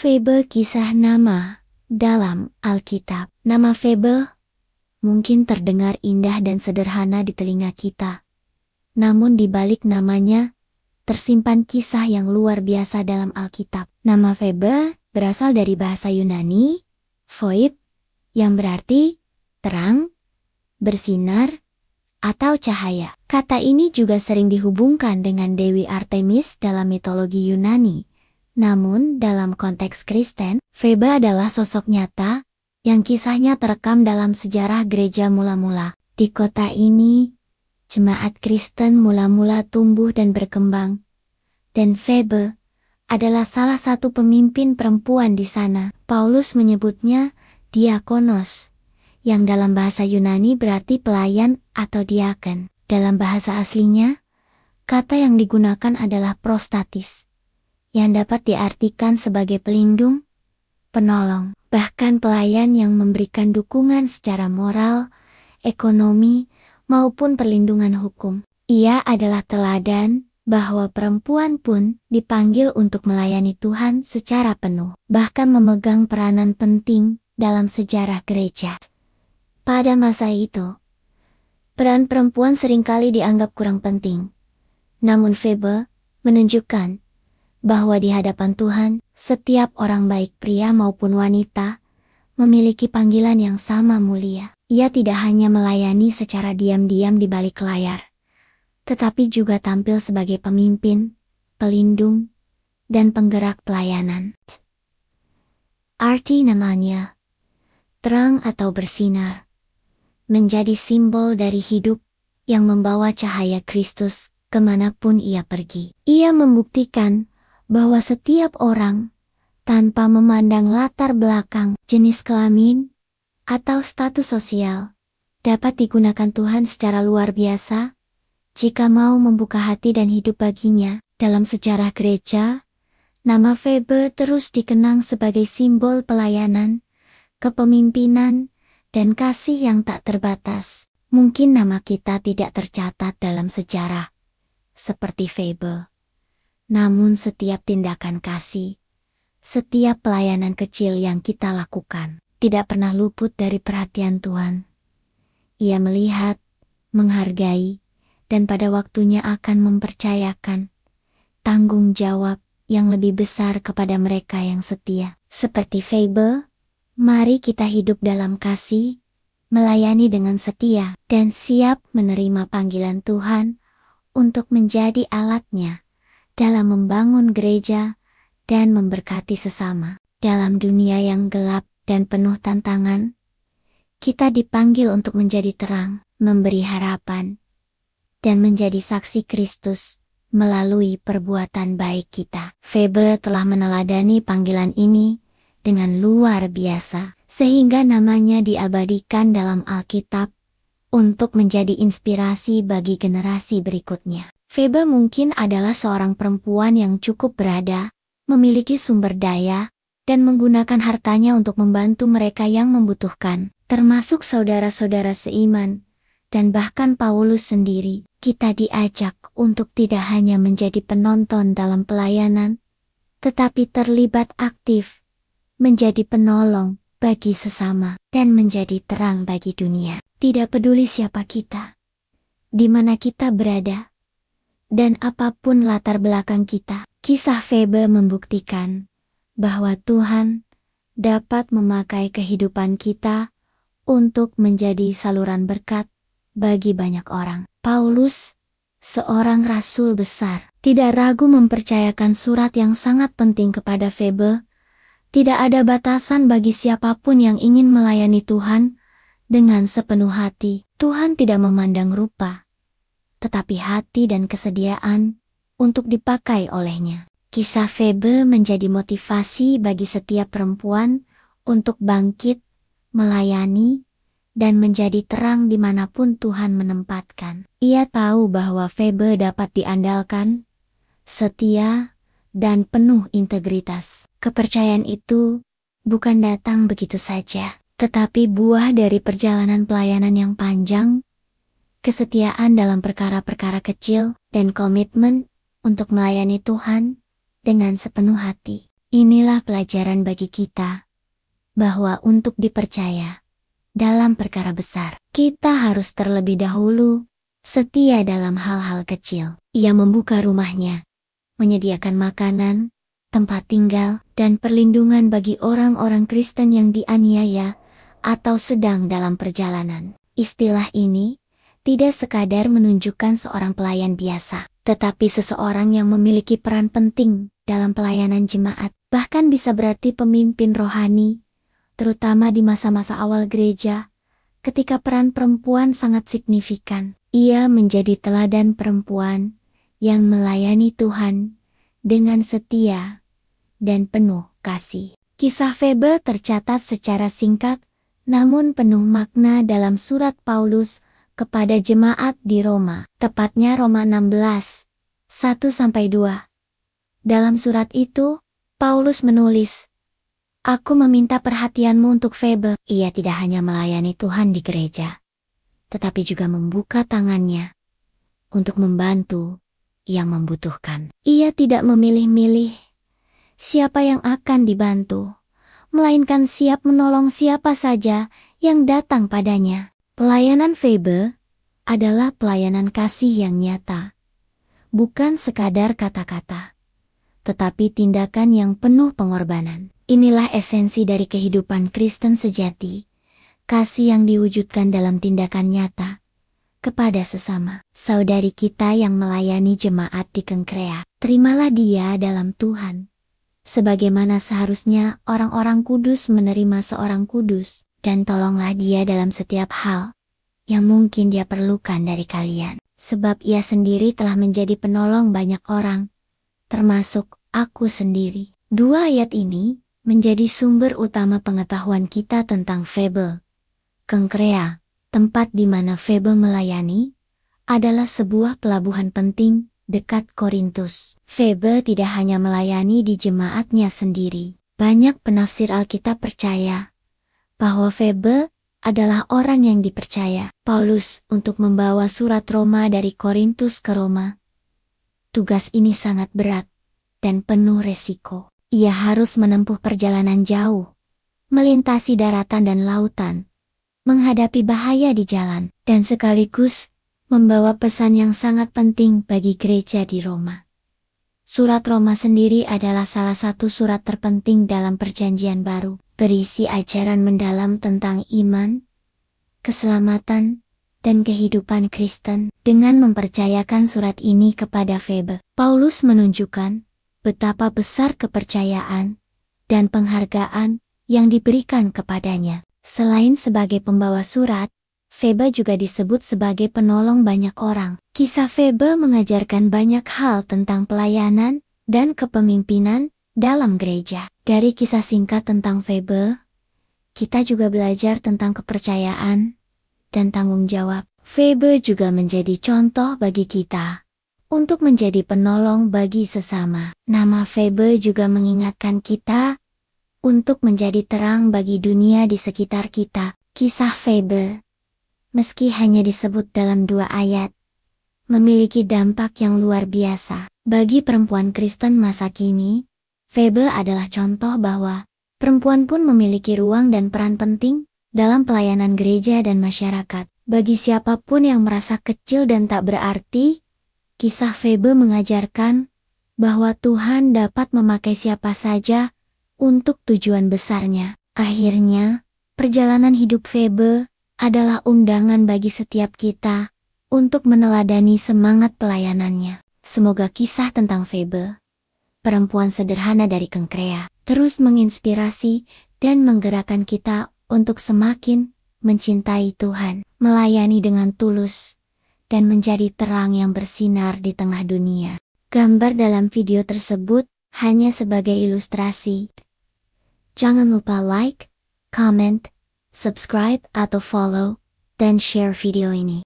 Febe, kisah nama dalam Alkitab. Nama Febe mungkin terdengar indah dan sederhana di telinga kita. Namun di balik namanya, tersimpan kisah yang luar biasa dalam Alkitab. Nama Febe berasal dari bahasa Yunani, Phoib, yang berarti terang, bersinar, atau cahaya. Kata ini juga sering dihubungkan dengan Dewi Artemis dalam mitologi Yunani. Namun, dalam konteks Kristen, Febe adalah sosok nyata yang kisahnya terekam dalam sejarah gereja mula-mula. Di kota ini, jemaat Kristen mula-mula tumbuh dan berkembang, dan Febe adalah salah satu pemimpin perempuan di sana. Paulus menyebutnya diakonos, yang dalam bahasa Yunani berarti pelayan atau diaken. Dalam bahasa aslinya, kata yang digunakan adalah prostatis, yang dapat diartikan sebagai pelindung, penolong, bahkan pelayan yang memberikan dukungan secara moral, ekonomi, maupun perlindungan hukum. Ia adalah teladan bahwa perempuan pun dipanggil untuk melayani Tuhan secara penuh, bahkan memegang peranan penting dalam sejarah gereja. Pada masa itu, peran perempuan seringkali dianggap kurang penting. Namun Febe menunjukkan bahwa di hadapan Tuhan, setiap orang baik pria maupun wanita memiliki panggilan yang sama mulia. Ia tidak hanya melayani secara diam-diam di balik layar, tetapi juga tampil sebagai pemimpin, pelindung, dan penggerak pelayanan. Arti namanya, terang atau bersinar, menjadi simbol dari hidup yang membawa cahaya Kristus kemanapun ia pergi. Ia membuktikan bahwa setiap orang, tanpa memandang latar belakang, jenis kelamin, atau status sosial, dapat digunakan Tuhan secara luar biasa jika mau membuka hati dan hidup baginya. Dalam sejarah gereja, nama Febe terus dikenang sebagai simbol pelayanan, kepemimpinan, dan kasih yang tak terbatas. Mungkin nama kita tidak tercatat dalam sejarah seperti Febe. Namun setiap tindakan kasih, setiap pelayanan kecil yang kita lakukan, tidak pernah luput dari perhatian Tuhan. Ia melihat, menghargai, dan pada waktunya akan mempercayakan tanggung jawab yang lebih besar kepada mereka yang setia. Seperti Febe, mari kita hidup dalam kasih, melayani dengan setia, dan siap menerima panggilan Tuhan untuk menjadi alatnya dalam membangun gereja dan memberkati sesama. Dalam dunia yang gelap dan penuh tantangan, kita dipanggil untuk menjadi terang, memberi harapan, dan menjadi saksi Kristus melalui perbuatan baik kita. Febe telah meneladani panggilan ini dengan luar biasa, sehingga namanya diabadikan dalam Alkitab untuk menjadi inspirasi bagi generasi berikutnya. Febe mungkin adalah seorang perempuan yang cukup berada, memiliki sumber daya, dan menggunakan hartanya untuk membantu mereka yang membutuhkan, termasuk saudara-saudara seiman, dan bahkan Paulus sendiri. Kita diajak untuk tidak hanya menjadi penonton dalam pelayanan, tetapi terlibat aktif, menjadi penolong bagi sesama, dan menjadi terang bagi dunia. Tidak peduli siapa kita, di mana kita berada, dan apapun latar belakang kita, kisah Febe membuktikan bahwa Tuhan dapat memakai kehidupan kita untuk menjadi saluran berkat bagi banyak orang. Paulus, seorang rasul besar, tidak ragu mempercayakan surat yang sangat penting kepada Febe. Tidak ada batasan bagi siapapun yang ingin melayani Tuhan dengan sepenuh hati. Tuhan tidak memandang rupa, tetapi hati dan kesediaan untuk dipakai olehnya. Kisah Febe menjadi motivasi bagi setiap perempuan untuk bangkit, melayani, dan menjadi terang dimanapun Tuhan menempatkan. Ia tahu bahwa Febe dapat diandalkan, setia, dan penuh integritas. Kepercayaan itu bukan datang begitu saja, tetapi buah dari perjalanan pelayanan yang panjang, kesetiaan dalam perkara-perkara kecil, dan komitmen untuk melayani Tuhan dengan sepenuh hati. Inilah pelajaran bagi kita, bahwa untuk dipercaya dalam perkara besar, kita harus terlebih dahulu setia dalam hal-hal kecil. Ia membuka rumahnya, menyediakan makanan, tempat tinggal, dan perlindungan bagi orang-orang Kristen yang dianiaya atau sedang dalam perjalanan. Istilah ini tidak sekadar menunjukkan seorang pelayan biasa, tetapi seseorang yang memiliki peran penting dalam pelayanan jemaat, bahkan bisa berarti pemimpin rohani, terutama di masa-masa awal gereja, ketika peran perempuan sangat signifikan. Ia menjadi teladan perempuan yang melayani Tuhan dengan setia dan penuh kasih. Kisah Febe tercatat secara singkat, namun penuh makna dalam surat Paulus kepada jemaat di Roma, tepatnya Roma 16, 1-2. Dalam surat itu, Paulus menulis, "Aku meminta perhatianmu untuk Febe." Ia tidak hanya melayani Tuhan di gereja, tetapi juga membuka tangannya untuk membantu yang membutuhkan. Ia tidak memilih-milih siapa yang akan dibantu, melainkan siap menolong siapa saja yang datang padanya. Pelayanan Febe adalah pelayanan kasih yang nyata, bukan sekadar kata-kata, tetapi tindakan yang penuh pengorbanan. Inilah esensi dari kehidupan Kristen sejati, kasih yang diwujudkan dalam tindakan nyata kepada sesama. Saudari kita yang melayani jemaat di Kengkrea, terimalah dia dalam Tuhan, sebagaimana seharusnya orang-orang kudus menerima seorang kudus, dan tolonglah dia dalam setiap hal yang mungkin dia perlukan dari kalian, sebab ia sendiri telah menjadi penolong banyak orang, termasuk aku sendiri. Dua ayat ini menjadi sumber utama pengetahuan kita tentang Febe. Kengkrea, tempat di mana Febe melayani, adalah sebuah pelabuhan penting dekat Korintus. Febe tidak hanya melayani di jemaatnya sendiri. Banyak penafsir Alkitab percaya bahwa Febe adalah orang yang dipercaya Paulus untuk membawa surat Roma dari Korintus ke Roma. Tugas ini sangat berat dan penuh resiko. Ia harus menempuh perjalanan jauh, melintasi daratan dan lautan, menghadapi bahaya di jalan, dan sekaligus membawa pesan yang sangat penting bagi gereja di Roma. Surat Roma sendiri adalah salah satu surat terpenting dalam Perjanjian Baru, berisi ajaran mendalam tentang iman, keselamatan, dan kehidupan Kristen. Dengan mempercayakan surat ini kepada Febe, Paulus menunjukkan betapa besar kepercayaan dan penghargaan yang diberikan kepadanya. Selain sebagai pembawa surat, Febe juga disebut sebagai penolong banyak orang. Kisah Febe mengajarkan banyak hal tentang pelayanan dan kepemimpinan dalam gereja. Dari kisah singkat tentang Febe, kita juga belajar tentang kepercayaan dan tanggung jawab. Febe juga menjadi contoh bagi kita untuk menjadi penolong bagi sesama. Nama Febe juga mengingatkan kita untuk menjadi terang bagi dunia di sekitar kita. Kisah Febe, meski hanya disebut dalam 2 ayat, memiliki dampak yang luar biasa. Bagi perempuan Kristen masa kini, Febe adalah contoh bahwa perempuan pun memiliki ruang dan peran penting dalam pelayanan gereja dan masyarakat. Bagi siapapun yang merasa kecil dan tak berarti, kisah Febe mengajarkan bahwa Tuhan dapat memakai siapa saja untuk tujuan besarnya. Akhirnya, perjalanan hidup Febe adalah undangan bagi setiap kita untuk meneladani semangat pelayanannya. Semoga kisah tentang Febe, perempuan sederhana dari Kengkrea, terus menginspirasi dan menggerakkan kita untuk semakin mencintai Tuhan, melayani dengan tulus, dan menjadi terang yang bersinar di tengah dunia. Gambar dalam video tersebut hanya sebagai ilustrasi. Jangan lupa like, comment, subscribe atau follow, dan share video ini.